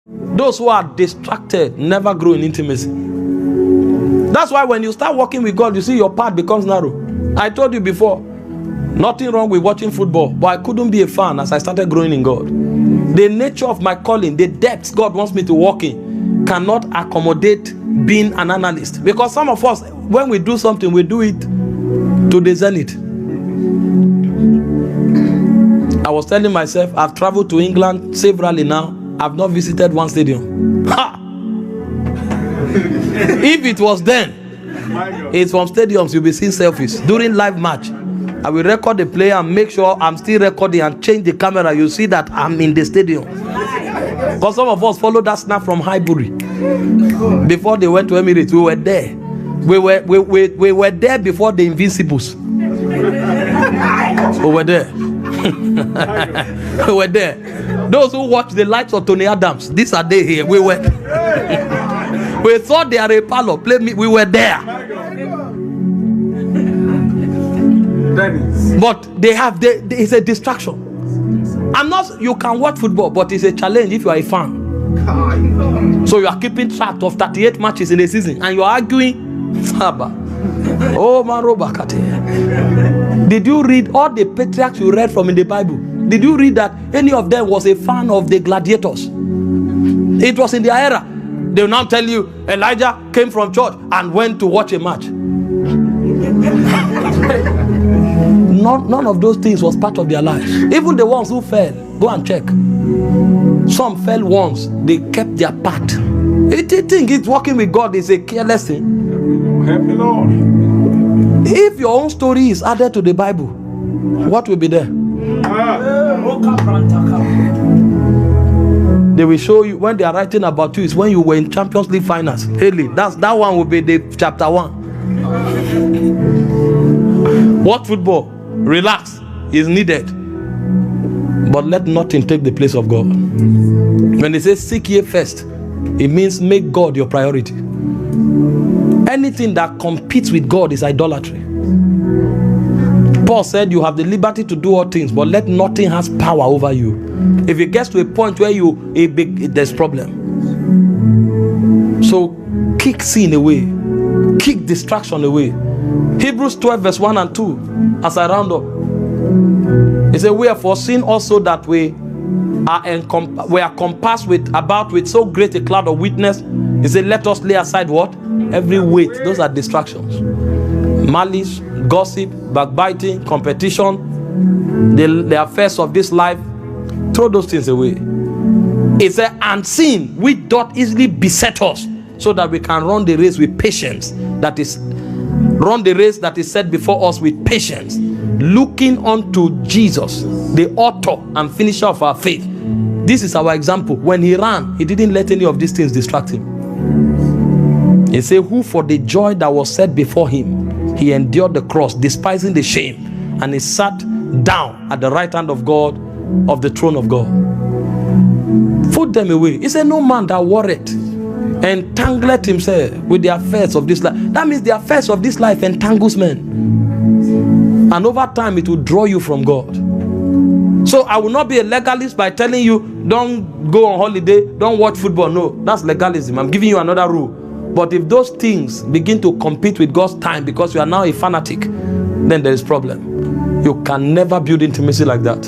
Those who are distracted never grow in intimacy. That's why when you start working with God, you see your path becomes narrow. I told you before, nothing wrong with watching football, but I couldn't be a fan as I started growing in God. The nature of my calling, the depths God wants me to walk in, cannot accommodate being an analyst. Because some of us, when we do something, we do it to the zenith. I was telling myself, I've traveled to England severally now. I've not visited one stadium. Ha! If it was then, it's from stadiums you'll be seeing selfies. During live match, I will record the player and make sure I'm still recording and change the camera. You see that I'm in the stadium. Because some of us followed that snap from Highbury. Before they went to Emirates, we were there. We were there before the Invincibles. We were there. We were there. Those who watch the lights of Tony Adams, these are they here. We were. We thought they are a parlor. Play me. We were there. But they have. It's a distraction. I'm not. You can watch football, but it's a challenge if you are a fan. So you are keeping track of 38 matches in a season, and you are arguing. Oh, Marobakate. Did you read all the patriarchs you read from in the Bible? Did you read that any of them was a fan of the gladiators? It was in their era. They will now tell you Elijah came from church and went to watch a match. None of those things was part of their lives. Even the ones who fell, go and check. Some fell once, they kept their path. They think it's working with God is a careless thing. Happy Lord. If your own story is added to the Bible, what will be there? They will show you when they are writing about you is when you were in Champions League finals. Haley, that one will be the chapter 1. What football? Relax is needed, but let nothing take the place of God. When they say seek ye first, it means make God your priority. Anything that competes with God is idolatry. Paul said you have the liberty to do all things, but let nothing has power over you. If it gets to a point where there's problem. So kick sin away, kick distraction away. Hebrews 12 verse 1 and 2, as I round up. It says, we are foreseen also that we are compassed about with so great a cloud of witness. He said, let us lay aside what? Every weight. Those are distractions. Malice, gossip, backbiting, competition, the affairs of this life. Throw those things away. It said, and sin which doth easily beset us, so that we can run the race with patience. Run the race that is set before us with patience, looking unto Jesus, the author and finisher of our faith. This is our example. When he ran, he didn't let any of these things distract him. He said, who for the joy that was set before him, he endured the cross, despising the shame, and he sat down at the right hand of God, of the throne of God. Put them away. He said, no man that worried entangleth himself with the affairs of this life. That means the affairs of this life entangles men. And over time, it will draw you from God. So I will not be a legalist by telling you, don't go on holiday, don't watch football. No, that's legalism. I'm giving you another rule. But if those things begin to compete with God's time because you are now a fanatic, then there is problem. You can never build intimacy like that.